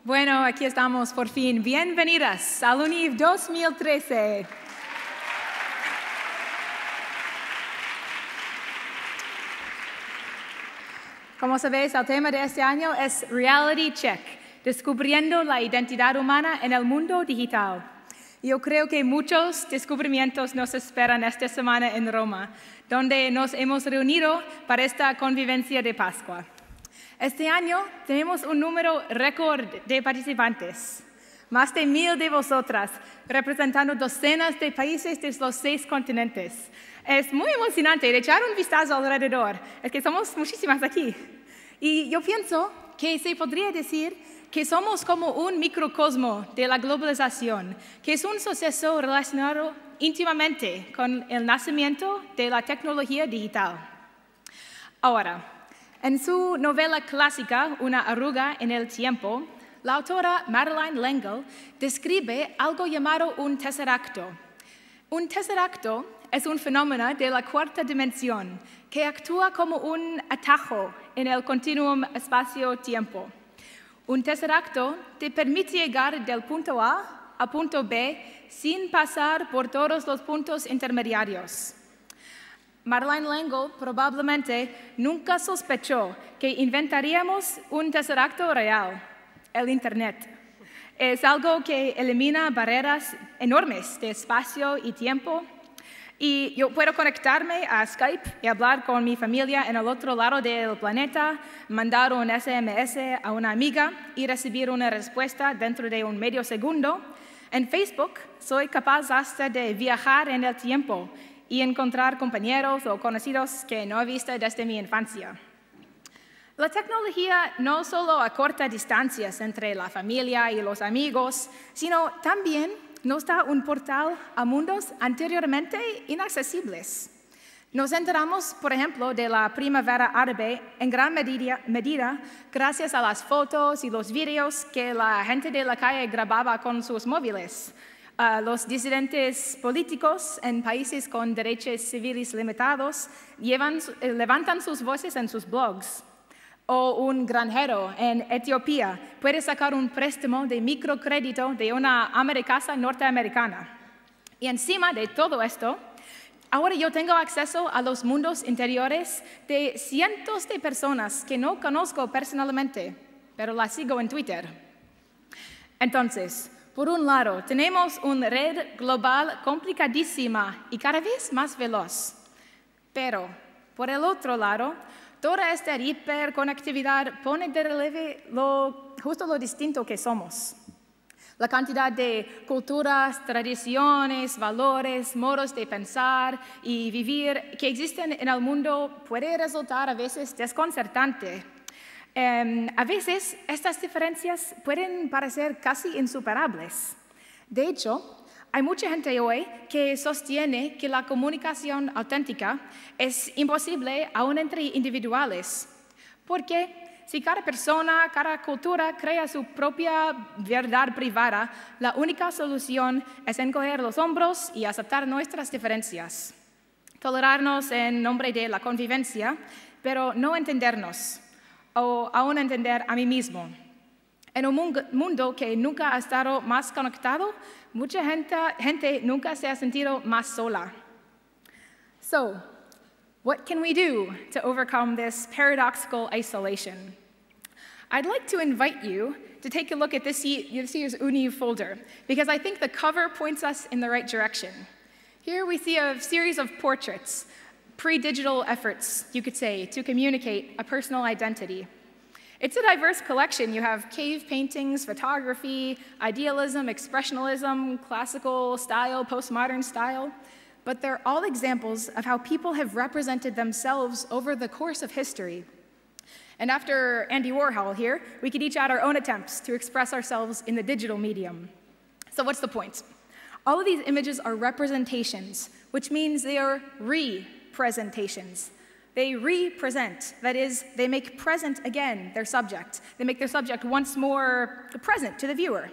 Bueno, aquí estamos por fin. Bienvenidas al UNIV 2013. Como sabéis, el tema de este año es Reality Check, descubriendo la identidad humana en el mundo digital. Yo creo que muchos descubrimientos nos esperan esta semana en Roma, donde nos hemos reunido para esta convivencia de Pascua. Este año tenemos un número récord de participantes, más de 1000 de vosotras, representando docenas de países de los 6 continentes. Es muy emocionante de echar un vistazo alrededor, es que somos muchísimas aquí. Y yo pienso que se podría decir que somos como un microcosmo de la globalización, que es un suceso relacionado íntimamente con el nacimiento de la tecnología digital. Ahora, en su novela clásica, Una arruga en el tiempo, la autora Madeleine L'Engle describe algo llamado un tesseracto. Un tesseracto es un fenómeno de la cuarta dimensión que actúa como un atajo en el continuum espacio-tiempo. Un tesseracto te permite llegar del punto A al punto B sin pasar por todos los puntos intermediarios. Madeleine L'Engle probablemente nunca sospechó que inventaríamos un tesseracto real, el Internet. Es algo que elimina barreras enormes de espacio y tiempo. Y yo puedo conectarme a Skype y hablar con mi familia en el otro lado del planeta, mandar un SMS a una amiga y recibir una respuesta dentro de un medio segundo. En Facebook soy capaz hasta de viajar en el tiempo y encontrar compañeros o conocidos que no he visto desde mi infancia. La tecnología no solo acorta distancias entre la familia y los amigos, sino también nos da un portal a mundos anteriormente inaccesibles. Nos enteramos, por ejemplo, de la primavera árabe en gran medida gracias a las fotos y los vídeos que la gente de la calle grababa con sus móviles. Los disidentes políticos en países con derechos civiles limitados levantan sus voces en sus blogs. O un granjero en Etiopía puede sacar un préstamo de microcrédito de una ama de casa norteamericana. Y encima de todo esto, ahora yo tengo acceso a los mundos interiores de cientos de personas que no conozco personalmente, pero las sigo en Twitter. Entonces, por un lado, tenemos una red global complicadísima y cada vez más veloz. Pero, por el otro lado, toda esta hiperconectividad pone de relieve justo lo distinto que somos. La cantidad de culturas, tradiciones, valores, modos de pensar y vivir que existen en el mundo puede resultar a veces desconcertante. A veces estas diferencias pueden parecer casi insuperables. De hecho, hay mucha gente hoy que sostiene que la comunicación auténtica es imposible aún entre individuales, porque si cada persona, cada cultura crea su propia verdad privada, la única solución es encoger los hombros y aceptar nuestras diferencias, tolerarnos en nombre de la convivencia, pero no entendernos o aún entender a mí mismo. En un mundo que nunca ha estado más conectado, mucha gente nunca se ha sentido más sola. So, what can we do to overcome this paradoxical isolation? I'd like to invite you to take a look at this year's UNIV folder, because I think the cover points us in the right direction. Here we see a series of portraits, pre-digital efforts, you could say, to communicate a personal identity. It's a diverse collection. You have cave paintings, photography, idealism, expressionism, classical style, postmodern style, but they're all examples of how people have represented themselves over the course of history. And after Andy Warhol here, we could each add our own attempts to express ourselves in the digital medium. So what's the point? All of these images are representations, which means they are representations. They represent, that is, they make present again their subject. They make their subject once more present to the viewer.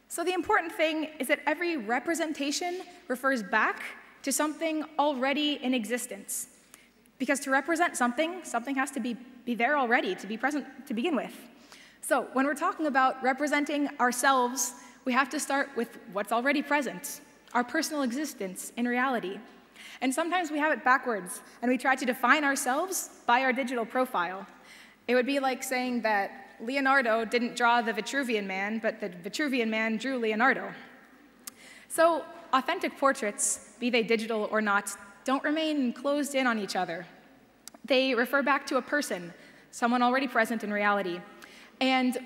So the important thing is that every representation refers back to something already in existence. Because to represent something, something has to be there already, to be present to begin with. So when we're talking about representing ourselves, we have to start with what's already present, our personal existence in reality. And sometimes we have it backwards, and we try to define ourselves by our digital profile. It would be like saying that Leonardo didn't draw the Vitruvian Man, but the Vitruvian Man drew Leonardo. So authentic portraits, be they digital or not, don't remain closed in on each other. They refer back to a person, someone already present in reality. And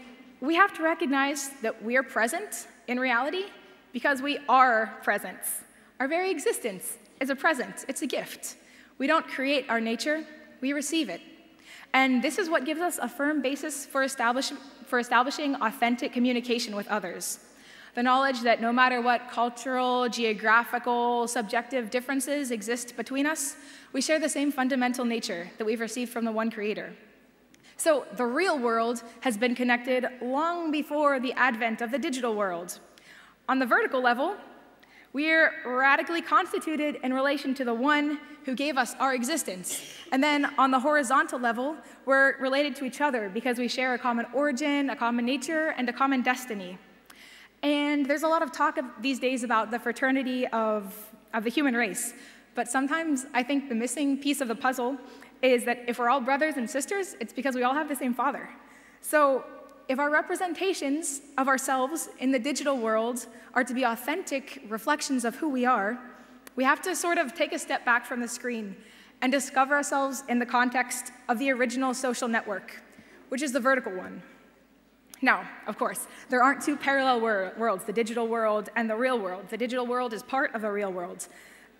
we have to recognize that we are present in reality because we are presence. Our very existence is a present, it's a gift. We don't create our nature, we receive it. And this is what gives us a firm basis for establishing authentic communication with others. The knowledge that no matter what cultural, geographical, subjective differences exist between us, we share the same fundamental nature that we've received from the one Creator. So the real world has been connected long before the advent of the digital world. On the vertical level, we're radically constituted in relation to the one who gave us our existence. And then on the horizontal level, we're related to each other because we share a common origin, a common nature, and a common destiny. And there's a lot of talk these days about the fraternity of the human race. But sometimes I think the missing piece of the puzzle is that if we're all brothers and sisters, it's because we all have the same Father. So if our representations of ourselves in the digital world are to be authentic reflections of who we are, we have to sort of take a step back from the screen and discover ourselves in the context of the original social network, which is the vertical one. Now, of course, there aren't two parallel worlds, the digital world and the real world. The digital world is part of the real world.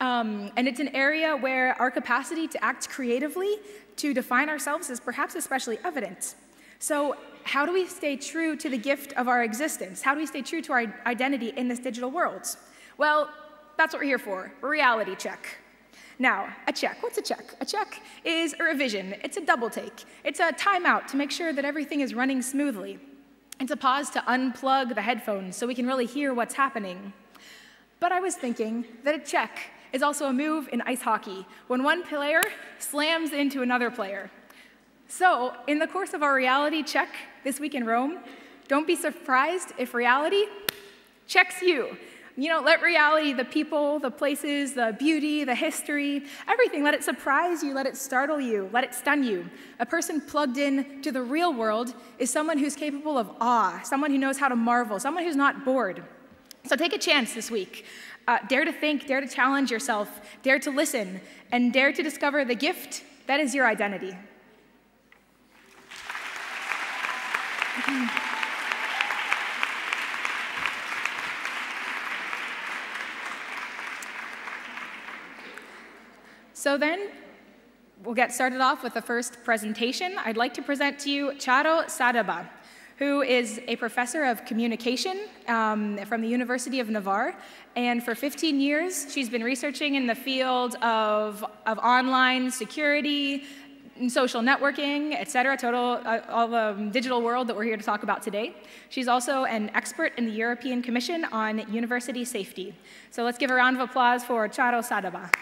And it's an area where our capacity to act creatively, to define ourselves, is perhaps especially evident. So how do we stay true to the gift of our existence? How do we stay true to our identity in this digital world? Well, that's what we're here for, a reality check. Now, a check, what's a check? A check is a revision, it's a double take, it's a timeout to make sure that everything is running smoothly. It's a pause to unplug the headphones so we can really hear what's happening. But I was thinking that a check is also a move in ice hockey, when one player slams into another player. So, in the course of our reality check this week in Rome, don't be surprised if reality checks you. You know, let reality, the people, the places, the beauty, the history, everything, let it surprise you, let it startle you, let it stun you. A person plugged in to the real world is someone who's capable of awe, someone who knows how to marvel, someone who's not bored. So take a chance this week. Dare to think, dare to challenge yourself, dare to listen, and dare to discover the gift that is your identity. So then, we'll get started off with the first presentation. I'd like to present to you Charo Sadaba, who is a professor of communication from the University of Navarre. And for 15 years, she's been researching in the field of online security, social networking, et cetera, all the digital world that we're here to talk about today. She's also an expert in the European Commission on university safety. So let's give a round of applause for Charo Sadaba.